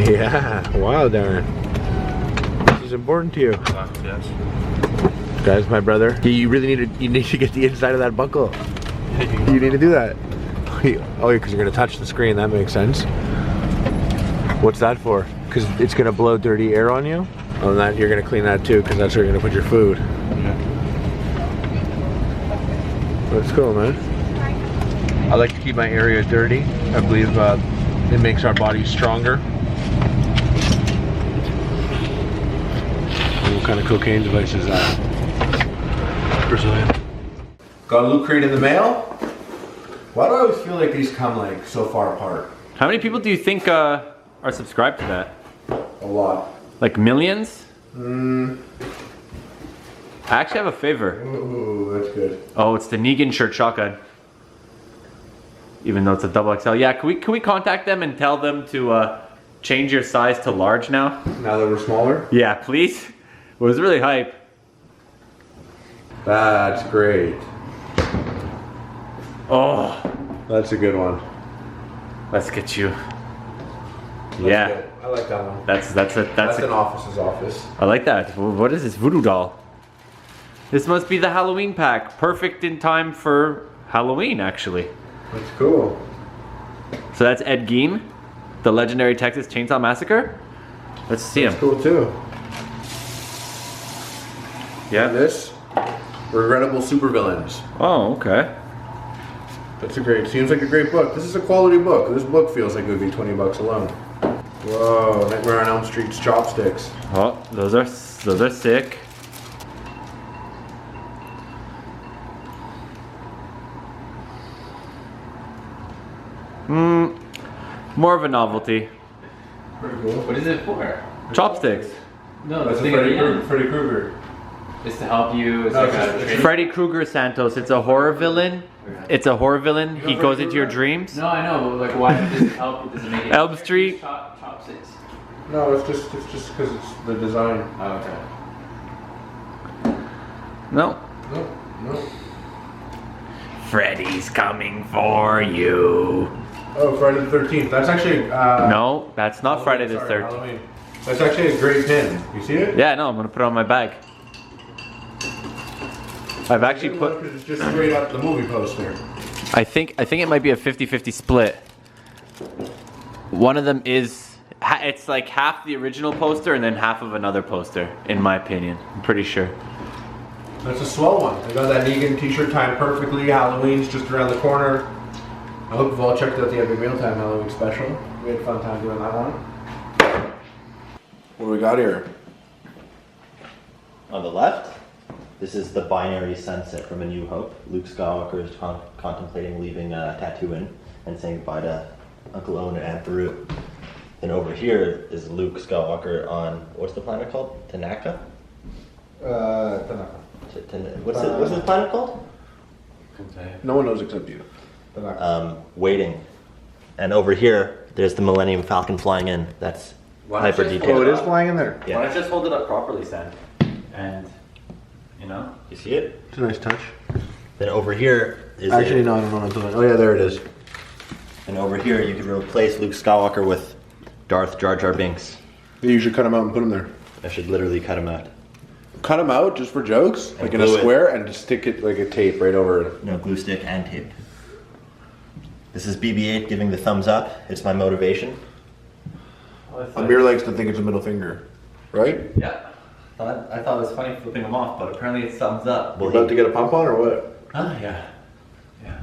Yeah, wow, Darren. This is important to you. Yes. Guys, my brother. You really need to get the inside of that buckle. You need to do that. Oh, because you're gonna touch the screen. That makes sense. What's that for? Because it's gonna blow dirty air on you. Oh, and that you're gonna clean that too, because that's where you're gonna put your food. Yeah. That's cool, man. I like to keep my area dirty. I believe it makes our bodies stronger. What kind of cocaine device is that? Brazilian. Got a loot crate in the mail. Why do I always feel like these come like so far apart? How many people do you think are subscribed to that? A lot. Like millions? I actually have a favor. Ooh, that's good. Oh, it's the Negan shirt shotgun. Even though it's a double XL. Yeah, can we contact them and tell them to change your size to large now? Now that we're smaller? Yeah, please. It was really hype. That's great. Oh, That's a good one. let's get you. That's Yeah, good. I like that one. that's an office's office. I like that. What is this voodoo doll? This must be the Halloween pack. Perfect in time for Halloween, actually. That's cool. So that's Ed Gein, the legendary Texas Chainsaw Massacre. Let's see him. That's cool too. Yeah. This, Regrettable Supervillains. Oh, okay. Seems like a great book. This is a quality book. This book feels like it would be 20 bucks alone. Whoa, Nightmare on Elm Street's chopsticks. Oh, those are sick. More of a novelty. Pretty cool. What is it for? Chopsticks. No, That's the a thing at the end. Freddy Krueger. It's to help you. It's No, like it's a just- training. Freddy Krueger Santos. It's a horror villain. It's a horror villain. He goes into your dreams. No, I know, but like, why does it help? Does it make it? Elm Street. Chopsticks. No, it's just because it's the design. Oh, okay. No. No. Freddy's coming for you. Oh, Friday the 13th. That's actually. No, that's not Friday the Sorry, 13th. Halloween. That's actually a great pin. You see it? Yeah, no, I'm gonna put it on my bag. I've actually put. It's just straight up the movie poster. I think it might be a 50-50 split. One of them is. It's like half the original poster and then half of another poster, in my opinion. I'm pretty sure. That's a swell one. I got that Negan t-shirt timed perfectly. Halloween's just around the corner. I hope you've all checked out the Epic Mealtime Halloween special. We had a fun time doing that one. What do we got here? On the left, this is the binary sunset from A New Hope. Luke Skywalker is contemplating leaving Tatooine and saying goodbye to Uncle Owen and Aunt Beru. Then over here is Luke Skywalker on, what's the planet called? Tanaka? Tanaka. What's the planet called? No one knows except you. Tanaka. Waiting. And over here, there's the Millennium Falcon flying in. That's hyper Oh, detailed. it is flying in there. Yeah. Why don't you just hold it up properly, Stan? And, you know? You see it? It's a nice touch. Then over here is Actually, no, I don't know what I'm doing. Oh yeah, there it is. And over here, you could replace Luke Skywalker with Darth Jar Jar Binks. You should cut him out and put him there. I should literally cut him out. Cut him out just for jokes, And like in a glue it. square, and just stick it like a tape right over it. No, glue stick and tape. This is BB-8 giving the thumbs up. It's my motivation. Amir likes to think it's a middle finger, right? Yeah. I thought it was funny flipping them off, but apparently it's thumbs up. We're about to get a pump on or what? Ah, yeah. Yeah.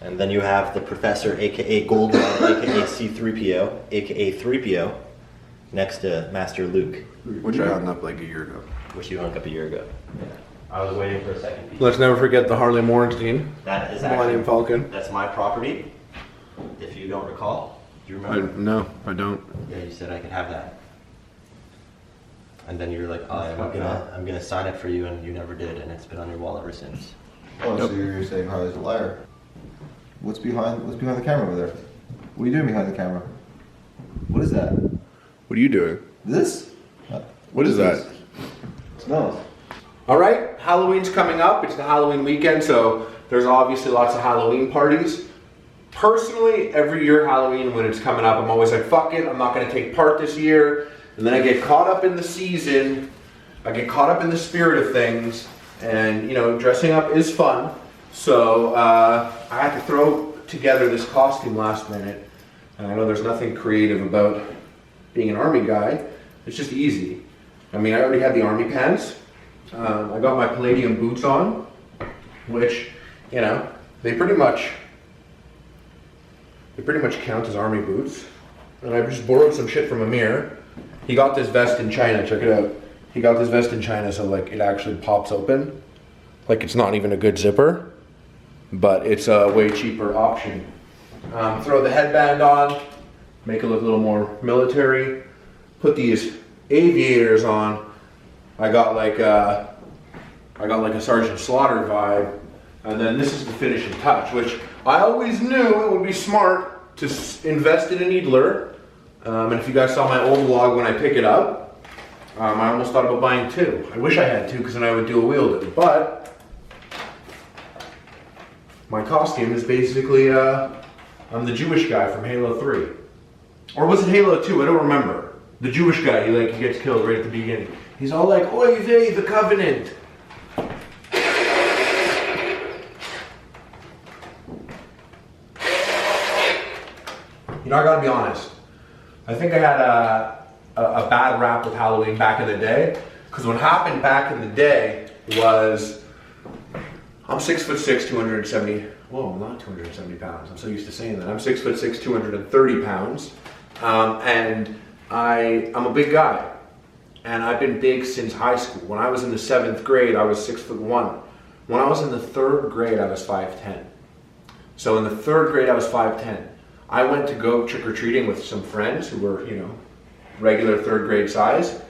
And then you have the Professor, aka Goldeneye, aka C-3PO, aka 3PO, next to Master Luke, Which I hung up like a year ago. which you hung up a year ago. I was waiting for a second piece. Let's never forget the Harley Morenstein. That is Millennium actually, Falcon. that's my property, if you don't recall. Do you remember? No, I don't. Yeah, you said I could have that. And then you're like, oh, I'm gonna sign it for you, and you never did, and it's been on your wall ever since. Oh, so you're saying Harley's a liar. What's behind the camera over there? What are you doing behind the camera? What is that? What are you doing? This? What is that? It smells. All right, Halloween's coming up. It's the Halloween weekend, so there's obviously lots of Halloween parties. personally, every year Halloween when it's coming up, I'm always like, fuck it, I'm not gonna take part this year. And then I get caught up in the season, I get caught up in the spirit of things, and you know, dressing up is fun. So I had to throw together this costume last minute. And I know there's nothing creative about being an army guy, it's just easy. I mean, I already had the army pants. I got my palladium boots on, which, you know, they pretty much count as army boots. And I just borrowed some shit from Amir. He got this vest in China, check it out. He got this vest in China so like it actually pops open. Like it's not even a good zipper, but it's a way cheaper option. Throw the headband on, make it look a little more military. Put these aviators on. I got like a Sergeant Slaughter vibe. And then this is the finishing touch, which I always knew it would be smart to invest in a needler. And if you guys saw my old vlog when I pick it up, I almost thought about buying two. I wish I had two because then I would dual wield it. But my costume is basically, I'm the Jewish guy from Halo 3. Or was it Halo 2? I don't remember. The Jewish guy, he gets killed right at the beginning. He's all like, oy vey, the Covenant. You know, I gotta be honest. I think I had a bad rap with Halloween back in the day. Because what happened back in the day was, I'm 6'6", 270, whoa, not 270 pounds. I'm so used to saying that. I'm 6'6", 230 pounds. And I'm a big guy. And I've been big since high school. When I was in the 7th grade, I was 6'1". When I was in the 3rd grade, I was 5'10". So in the 3rd grade, I was 5'10". I went to go trick-or-treating with some friends who were, you know, regular 3rd grade size.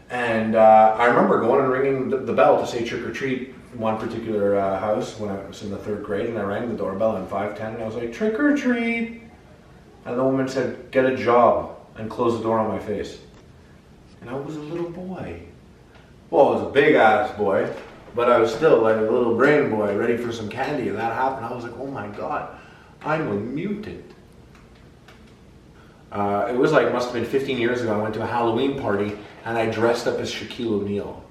And I remember going and ringing the bell to say trick-or-treat one particular house when I was in the 3rd grade. And I rang the doorbell and 5'10", and I was like, trick-or-treat. And the woman said, get a job, and closed the door on my face. And I was a little boy. Well, I was a big ass boy, but I was still like a little brain boy ready for some candy, and that happened. I was like, oh my God, I'm a mutant. It was like, must have been 15 years ago, I went to a Halloween party and I dressed up as Shaquille O'Neal.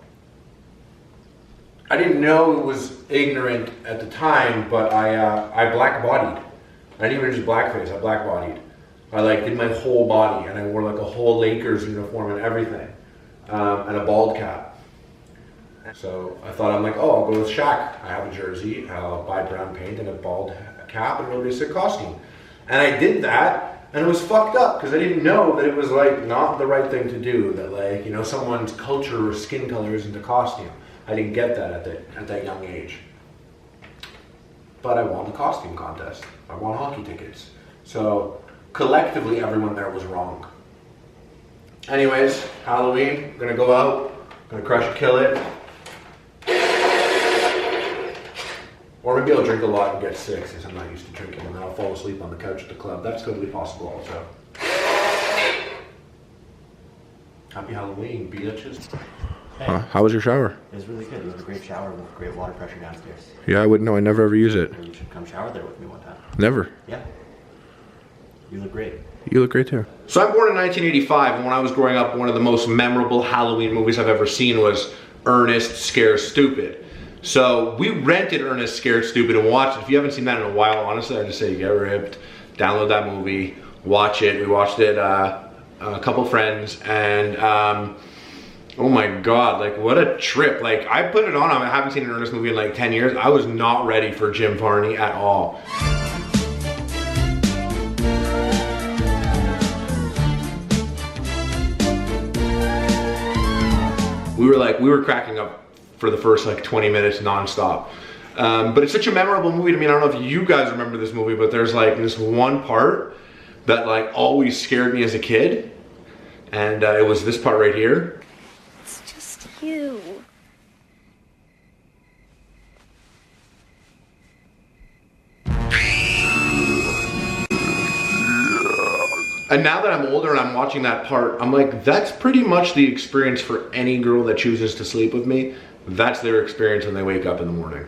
I didn't know it was ignorant at the time, but I black-bodied. I didn't even just blackface, I black-bodied. I like did my whole body, and I wore like a whole Lakers uniform and everything, and a bald cap. So I thought, I'm like, oh, I'll go with Shaq. I have a jersey, I'll buy brown paint and a bald cap, and it'll be a sick costume. And I did that, and it was fucked up because I didn't know that it was like not the right thing to do. That like, you know, someone's culture or skin color isn't a costume. I didn't get that at that young age. But I won the costume contest. I won hockey tickets. So collectively, everyone there was wrong. Anyways, Halloween, I'm gonna go out, gonna crush it, kill it. Or maybe I'll drink a lot and get sick since I'm not used to drinking, and then I'll fall asleep on the couch at the club. That's totally possible also. Happy Halloween, bitches. Hey, How was your shower? it was really good. We have a great shower with great water pressure downstairs. Yeah, I wouldn't know. I never ever use it. You should come shower there with me one time. Never. Yeah. You look great. You look great too. So I'm born in 1985, and when I was growing up, one of the most memorable Halloween movies I've ever seen was Ernest Scared Stupid. So we rented Ernest Scared Stupid and watched it. If you haven't seen that in a while, honestly, I just say get ripped, download that movie, watch it. We watched it a couple friends, and oh my God, like what a trip. Like I put it on, I haven't seen an Ernest movie in like 10 years. I was not ready for Jim Varney at all. We were cracking up for the first like 20 minutes nonstop. But it's such a memorable movie to me. I don't know if you guys remember this movie, but there's like this one part that like always scared me as a kid. And it was this part right here. It's just you. And now that I'm older and I'm watching that part, I'm like, that's pretty much the experience for any girl that chooses to sleep with me. That's their experience when they wake up in the morning.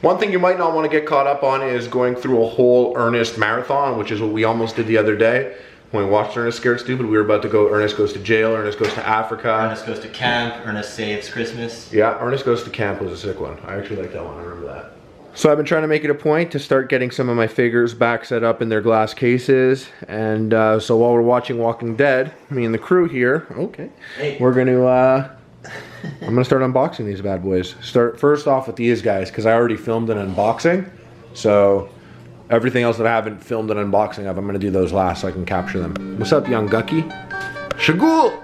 One thing you might not want to get caught up on is going through a whole Ernest marathon, which is what we almost did the other day. When we watched Ernest Scared Stupid, we were about to go, Ernest goes to jail, Ernest goes to Africa. Ernest goes to camp, Ernest saves Christmas. Yeah, Ernest Goes to Camp was a sick one. I actually like that one, I remember that. So I've been trying to make it a point to start getting some of my figures back set up in their glass cases. And so while we're watching Walking Dead, me and the crew here, we're gonna, I'm gonna start unboxing these bad boys. Start first off with these guys, because I already filmed an unboxing. So everything else that I haven't filmed an unboxing of, I'm gonna do those last so I can capture them. What's up, young Gucky? Shagul!